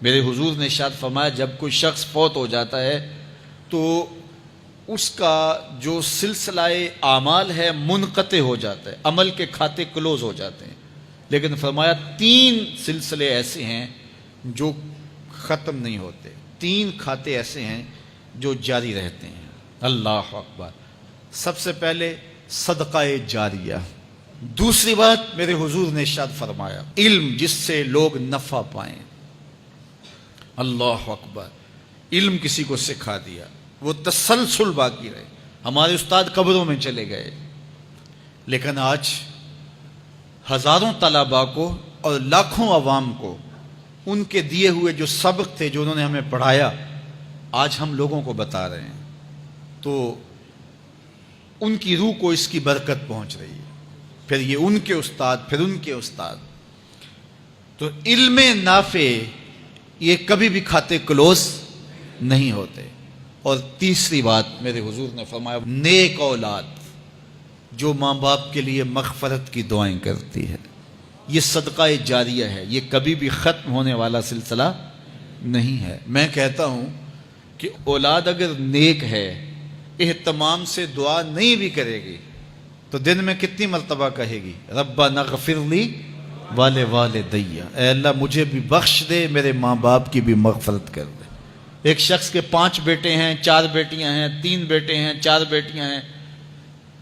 میرے حضور نے ارشاد فرمایا جب کوئی شخص فوت ہو جاتا ہے تو اس کا جو سلسلہ اعمال ہے منقطع ہو جاتا ہے، عمل کے کھاتے کلوز ہو جاتے ہیں، لیکن فرمایا 3 سلسلے ایسے ہیں جو ختم نہیں ہوتے، 3 کھاتے ایسے ہیں جو جاری رہتے ہیں۔ اللہ اکبر۔ سب سے پہلے صدقہ جاریہ، دوسری بات میرے حضور نے ارشاد فرمایا علم جس سے لوگ نفع پائیں۔ اللہ اکبر۔ علم کسی کو سکھا دیا، وہ تسلسل باقی رہے۔ ہمارے استاد قبروں میں چلے گئے، لیکن آج ہزاروں طلباء کو اور لاکھوں عوام کو ان کے دیے ہوئے جو سبق تھے جو انہوں نے ہمیں پڑھایا آج ہم لوگوں کو بتا رہے ہیں، تو ان کی روح کو اس کی برکت پہنچ رہی ہے۔ پھر یہ ان کے استاد، پھر ان کے استاد۔ تو علم نافع یہ کبھی بھی کھاتے کلوز نہیں ہوتے۔ اور تیسری بات میرے حضور نے فرمایا نیک اولاد جو ماں باپ کے لیے مغفرت کی دعائیں کرتی ہے، یہ صدقہ جاریہ ہے، یہ کبھی بھی ختم ہونے والا سلسلہ نہیں ہے۔ میں کہتا ہوں کہ اولاد اگر نیک ہے، اہتمام سے دعا نہیں بھی کرے گی تو دن میں کتنی مرتبہ کہے گی ربنا اغفر لی والدی، اے اللہ مجھے بھی بخش دے، میرے ماں باپ کی بھی مغفرت کر دے۔ ایک شخص کے 5 بیٹے ہیں، 4 بیٹیاں ہیں، 3 بیٹے ہیں، 4 بیٹیاں ہیں،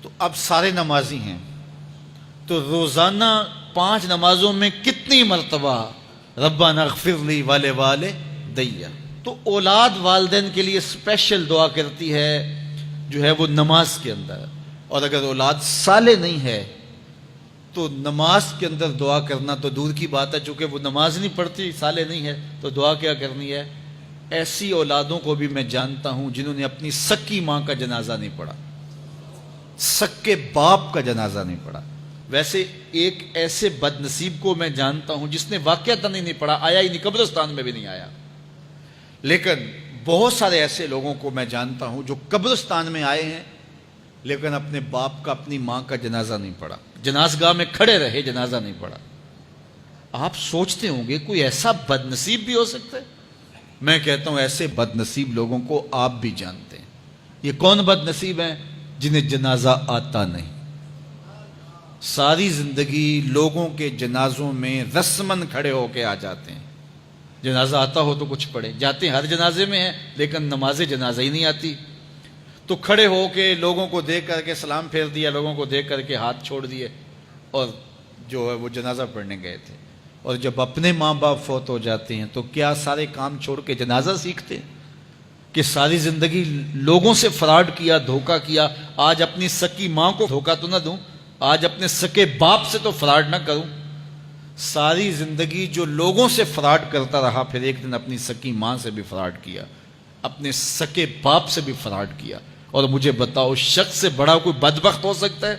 تو اب سارے نمازی ہیں، تو روزانہ 5 نمازوں میں کتنی مرتبہ ربنا اغفر لی والدی۔ تو اولاد والدین کے لیے اسپیشل دعا کرتی ہے جو ہے وہ نماز کے اندر، اور اگر اولاد صالح نہیں ہے تو نماز کے اندر دعا کرنا تو دور کی بات ہے، چونکہ وہ نماز نہیں پڑھتی، صالح نہیں ہے، تو دعا کیا کرنی ہے؟ ایسی اولادوں کو بھی میں جانتا ہوں جنہوں نے اپنی سکی ماں کا جنازہ نہیں پڑھا، سکے باپ کا جنازہ نہیں پڑھا۔ ویسے ایک ایسے بد نصیب کو میں جانتا ہوں جس نے واقعتاً نہیں پڑھا، آیا ہی نہیں، قبرستان میں بھی نہیں آیا، لیکن بہت سارے ایسے لوگوں کو میں جانتا ہوں جو قبرستان میں آئے ہیں لیکن اپنے باپ کا، اپنی ماں کا جنازہ نہیں پڑھا، جنازگاہ میں کھڑے رہے، جنازہ نہیں پڑھا۔ آپ سوچتے ہوں گے کوئی ایسا بد نصیب بھی ہو سکتا ہے؟ میں کہتا ہوں ایسے بد نصیب لوگوں کو آپ بھی جانتے ہیں۔ یہ کون بد نصیب ہیں؟ جنہیں جنازہ آتا نہیں، ساری زندگی لوگوں کے جنازوں میں رسماً کھڑے ہو کے آ جاتے ہیں، جنازہ آتا ہو تو کچھ پڑھے، جاتے ہیں ہر جنازے میں ہیں لیکن نماز جنازہ ہی نہیں آتی، تو کھڑے ہو کے لوگوں کو دیکھ کر کے سلام پھیر دیا، لوگوں کو دیکھ کر کے ہاتھ چھوڑ دیے، اور جو ہے وہ جنازہ پڑھنے گئے تھے۔ اور جب اپنے ماں باپ فوت ہو جاتے ہیں تو کیا سارے کام چھوڑ کے جنازہ سیکھتے ہیں کہ ساری زندگی لوگوں سے فراڈ کیا، دھوکہ کیا، آج اپنی سکی ماں کو دھوکہ تو نہ دوں، آج اپنے سکے باپ سے تو فراڈ نہ کروں۔ ساری زندگی جو لوگوں سے فراڈ کرتا رہا، پھر ایک دن اپنی سکی ماں سے بھی فراڈ کیا، اپنے سکے باپ سے بھی فراڈ کیا۔ اور مجھے بتاؤ شخص سے بڑا کوئی بدبخت ہو سکتا ہے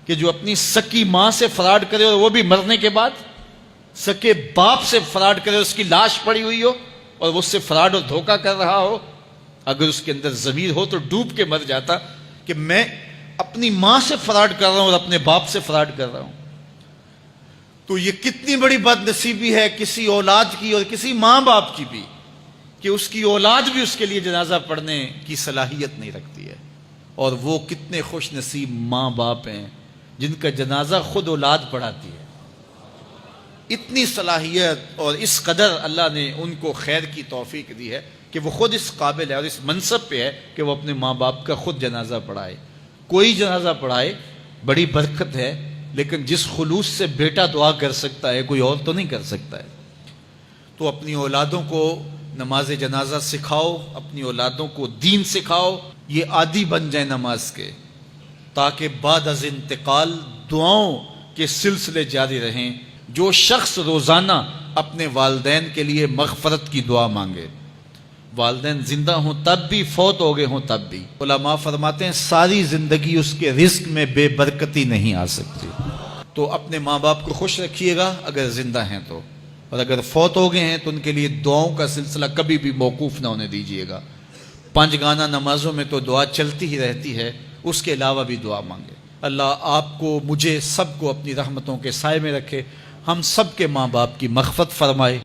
کہ جو اپنی سکی ماں سے فراڈ کرے اور وہ بھی مرنے کے بعد، سکے باپ سے فراڈ کرے، اس کی لاش پڑی ہوئی ہو اور وہ اس سے فراڈ اور دھوکہ کر رہا ہو؟ اگر اس کے اندر ضمیر ہو تو ڈوب کے مر جاتا کہ میں اپنی ماں سے فراڈ کر رہا ہوں اور اپنے باپ سے فراڈ کر رہا ہوں۔ تو یہ کتنی بڑی بد نصیبی ہے کسی اولاد کی اور کسی ماں باپ کی بھی کہ اس کی اولاد بھی اس کے لیے جنازہ پڑھنے کی صلاحیت نہیں رکھتی ہے۔ اور وہ کتنے خوش نصیب ماں باپ ہیں جن کا جنازہ خود اولاد پڑھاتی ہے۔ اتنی صلاحیت اور اس قدر اللہ نے ان کو خیر کی توفیق دی ہے کہ وہ خود اس قابل ہے اور اس منصب پہ ہے کہ وہ اپنے ماں باپ کا خود جنازہ پڑھائے۔ کوئی جنازہ پڑھائے بڑی برکت ہے، لیکن جس خلوص سے بیٹا دعا کر سکتا ہے کوئی اور تو نہیں کر سکتا ہے۔ تو اپنی اولادوں کو نماز جنازہ سکھاؤ، اپنی اولادوں کو دین سکھاؤ، یہ عادی بن جائیں نماز کے، تاکہ بعد از انتقال دعاؤں کے سلسلے جاری رہیں۔ جو شخص روزانہ اپنے والدین کے لیے مغفرت کی دعا مانگے، والدین زندہ ہوں تب بھی، فوت ہو گئے ہوں تب بھی، علماء فرماتے ہیں ساری زندگی اس کے رزق میں بے برکتی نہیں آ سکتی۔ تو اپنے ماں باپ کو خوش رکھیے گا اگر زندہ ہیں تو، اور اگر فوت ہو گئے ہیں تو ان کے لیے دعاؤں کا سلسلہ کبھی بھی موقوف نہ ہونے دیجیے گا۔ 5 گانا نمازوں میں تو دعا چلتی ہی رہتی ہے، اس کے علاوہ بھی دعا مانگے۔ اللہ آپ کو، مجھے، سب کو اپنی رحمتوں کے سائے میں رکھے، ہم سب کے ماں باپ کی مغفرت فرمائے۔